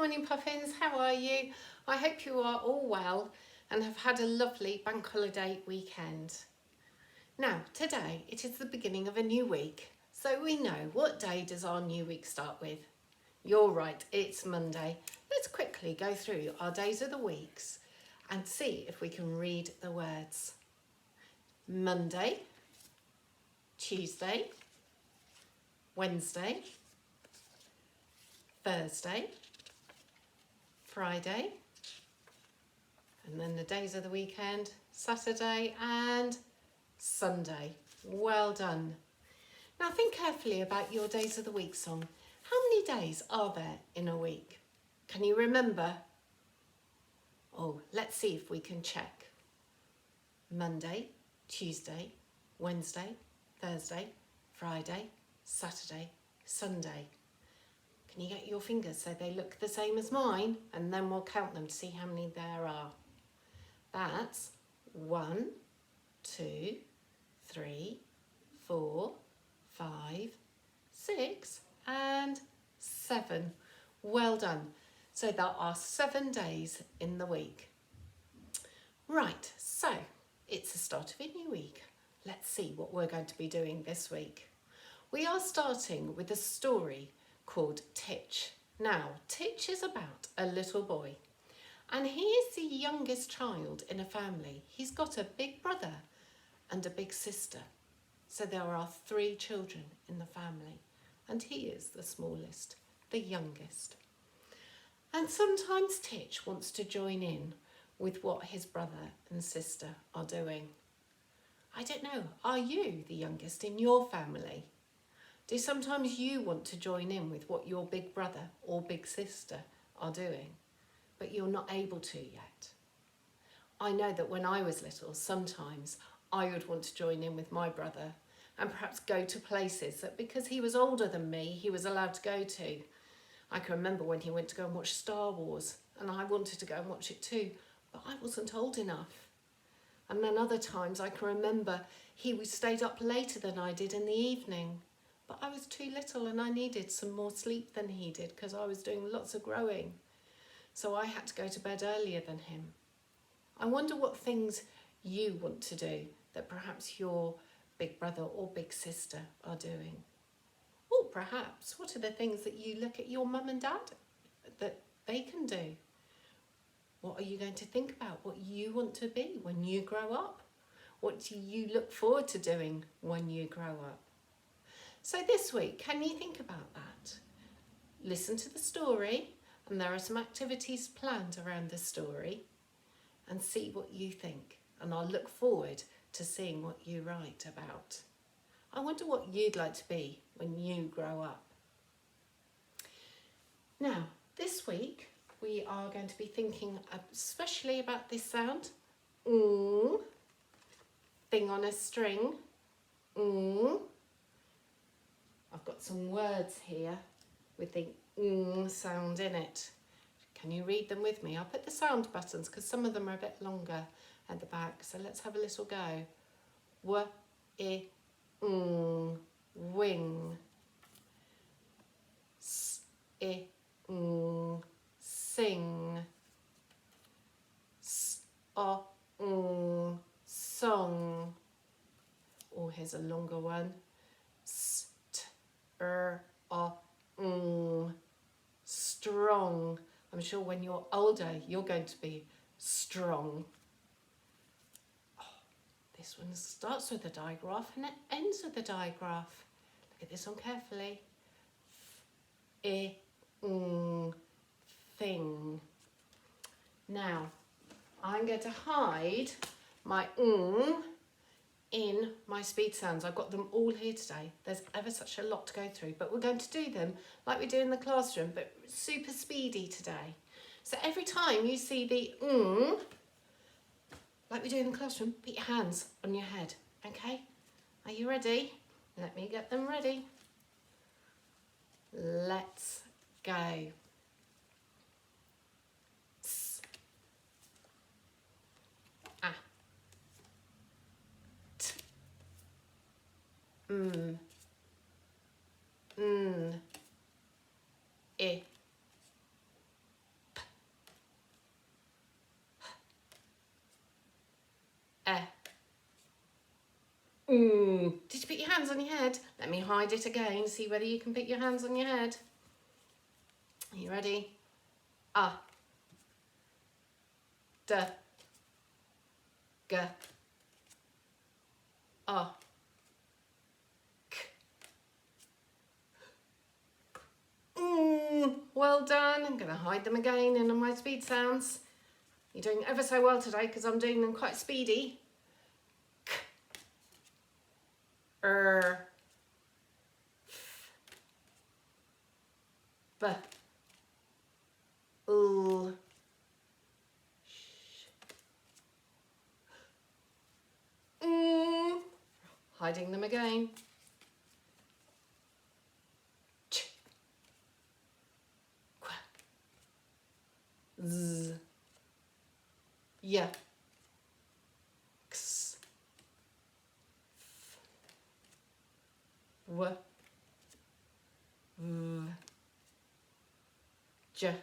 morning Puffins, how are you? I hope you are all well and have had a lovely bank holiday weekend. Now today it is the beginning of a new week, so we know what day does our new week start with. You're right, it's Monday. Let's quickly go through our days of the weeks and see if we can read the words. Monday, Tuesday, Wednesday, Thursday, Friday, and then the days of the weekend, Saturday and Sunday. Well done. Now think carefully about your days of the week song. How many days are there in a week? Can you remember? Oh, let's see if we can check. Monday, Tuesday, Wednesday, Thursday, Friday, Saturday, Sunday. Can you get your fingers so they look the same as mine? And then we'll count them to see how many there are. That's 1, 2, 3, 4, 5, 6 and 7. Well done. So there are 7 days in the week. Right, so it's the start of a new week. Let's see what we're going to be doing this week. We are starting with a story called Titch. Now, Titch is about a little boy, and he is the youngest child in a family. He's got a big brother and a big sister. So there are 3 children in the family, and he is the smallest, the youngest. And sometimes Titch wants to join in with what his brother and sister are doing. I don't know, are you the youngest in your family? Do sometimes you want to join in with what your big brother or big sister are doing, but you're not able to yet? I know that when I was little, sometimes I would want to join in with my brother and perhaps go to places that because he was older than me, he was allowed to go to. I can remember when he went to go and watch Star Wars, and I wanted to go and watch it too, but I wasn't old enough. And then other times I can remember he stayed up later than I did in the evening, but I was too little and I needed some more sleep than he did because I was doing lots of growing. So I had to go to bed earlier than him. I wonder what things you want to do that perhaps your big brother or big sister are doing. Or perhaps, what are the things that you look at your mum and dad that they can do? What are you going to think about? What you want to be when you grow up? What do you look forward to doing when you grow up? So this week, can you think about that? Listen to the story, and there are some activities planned around the story, and see what you think. And I'll look forward to seeing what you write about. I wonder what you'd like to be when you grow up. Now, this week we are going to be thinking especially about this sound. Thing on a string. I've got some words here with the sound in it. Can you read them with me? I'll put the sound buttons because some of them are a bit longer at the back. So let's have a little go. Wing. Sing. Song. Oh, here's a longer one. Strong. I'm sure when you're older, you're going to be strong. Oh, this one starts with a digraph and it ends with a digraph. Look at this one carefully. Thing. Now, I'm going to hide my in my speed sounds. I've got them all here today. There's ever such a lot to go through, but we're going to do them like we do in the classroom, but super speedy today. So every time you see the like we do in the classroom, put your hands on your head, okay? Are you ready? Let me get them ready. Let's go. I, hands on your head. Let me hide it again, see whether you can put your hands on your head. Are you ready? Ah. D. G. Ah. K. Well done. I'm going to hide them again in my speed sounds. You're doing ever so well today because I'm doing them quite speedy. K. B. L. Hiding them again. Ch. Qu. Z. Y. X. W. V. J.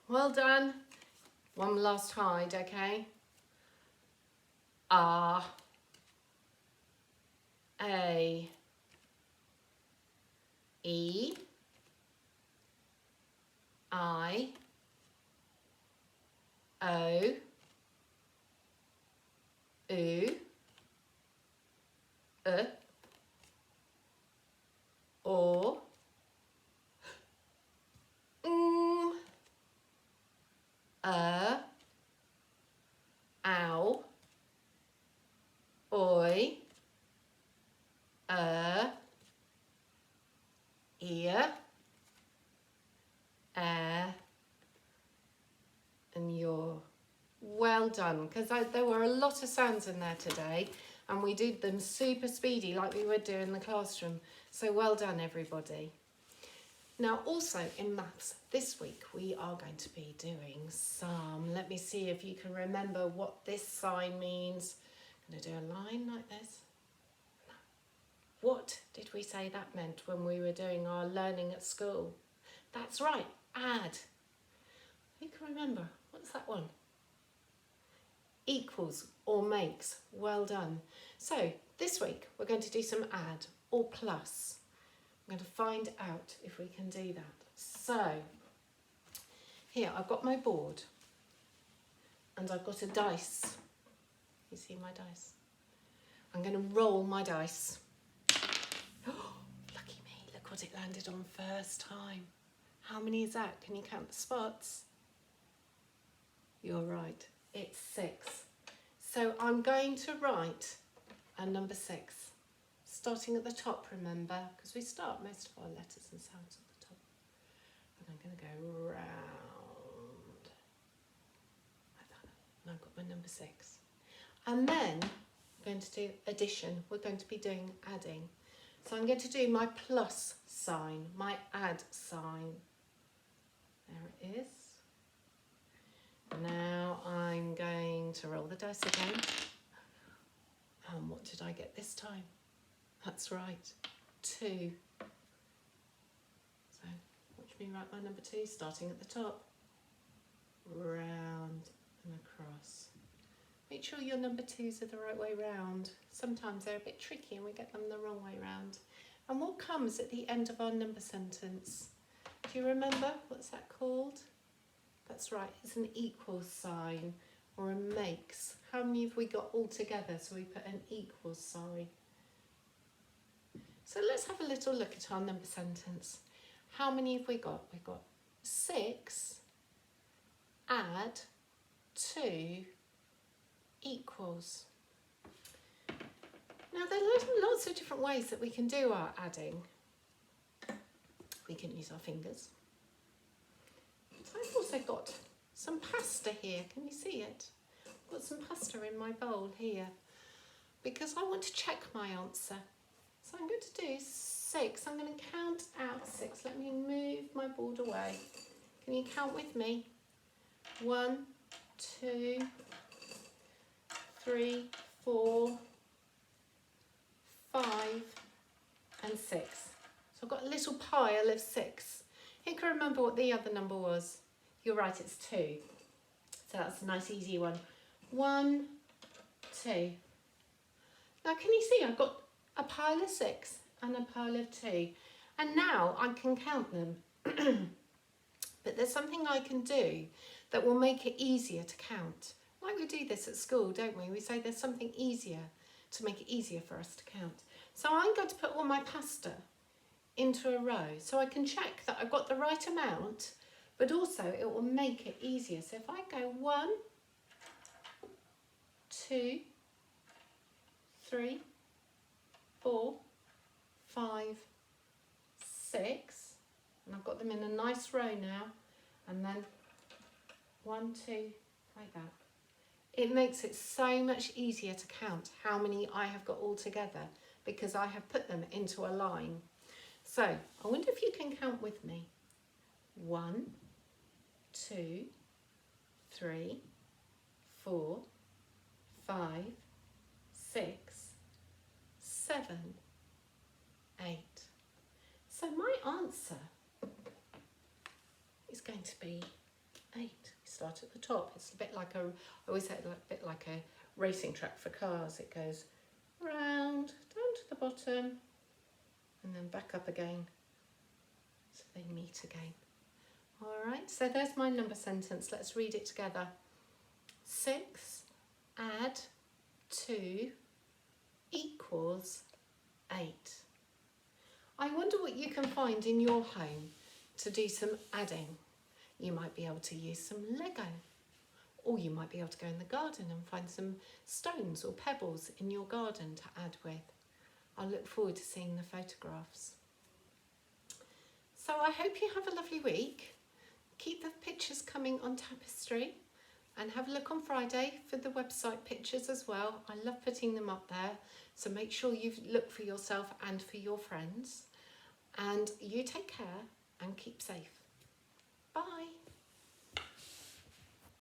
Well done. One last hide, okay? R. A. E. I. O. U. O. Ow. Oi. Ear. And your. Well done, because there were a lot of sounds in there today and we did them super speedy like we would do in the classroom. So well done, everybody. Now also in maths this week we are going to be doing some, let me see if you can remember what this sign means. I'm going to do a line like this. What did we say that meant when we were doing our learning at school? That's right, add. Who can remember? What's that one? Equals or makes. Well done. So this week we're going to do some add or plus. I'm going to find out if we can do that. So here I've got my board and I've got a dice. You see my dice? I'm going to roll my dice. Oh, lucky me, look what it landed on first time. How many is that? Can you count the spots? You're right, it's 6. So I'm going to write a number 6. Starting at the top, remember, because we start most of our letters and sounds at the top. And I'm going to go round like that. And I've got my number 6. And then I'm going to do addition. We're going to be doing adding. So I'm going to do my plus sign, my add sign. There it is. Now I'm going to roll the dice again. And what did I get this time? That's right, 2. So watch me write my number 2, starting at the top, round and across. Make sure your number 2s are the right way round. Sometimes they're a bit tricky and we get them the wrong way round. And what comes at the end of our number sentence? Do you remember? What's that called? That's right, it's an equal sign or a makes. How many have we got all together? So we put an equal sign. So let's have a little look at our number sentence. How many have we got? We've got 6, add 2 equals. Now there are lots of different ways that we can do our adding. We can use our fingers. I've also got some pasta here. Can you see it? I've got some pasta in my bowl here because I want to check my answer. So I'm going to do 6. I'm going to count out 6. Let me move my board away. Can you count with me? 1, 2, 3, 4, 5 and 6. So I've got a little pile of 6. Who can remember what the other number was? You're right, it's 2. So that's a nice easy one. 1, 2. Now can you see I've got a pile of 6 and a pile of 2, and now I can count them. But there's something I can do that will make it easier to count. Like we do this at school, don't we? We say there's something easier to make it easier for us to count. So I'm going to put all my pasta into a row so I can check that I've got the right amount, but also it will make it easier. So if I go 1, 2, 3, 4, 5, 6, and I've got them in a nice row now, and then 1, 2, like that. It makes it so much easier to count how many I have got all together because I have put them into a line. So I wonder if you can count with me. 1, 2, 3, 4, 5, 6, 7, 8. So my answer is going to be 8. We start at the top. It's a bit like I always say a bit like a racing track for cars. It goes round, down to the bottom, and then back up again, so they meet again. All right, so there's my number sentence. Let's read it together. 6 add 2 equals 8. I wonder what you can find in your home to do some adding. You might be able to use some Lego, or you might be able to go in the garden and find some stones or pebbles in your garden to add with. I look forward to seeing the photographs. So I hope you have a lovely week. Keep the pictures coming on Tapestry, and have a look on Friday for the website pictures as well. I love putting them up there, so make sure you look for yourself and for your friends. And you take care and keep safe. Bye.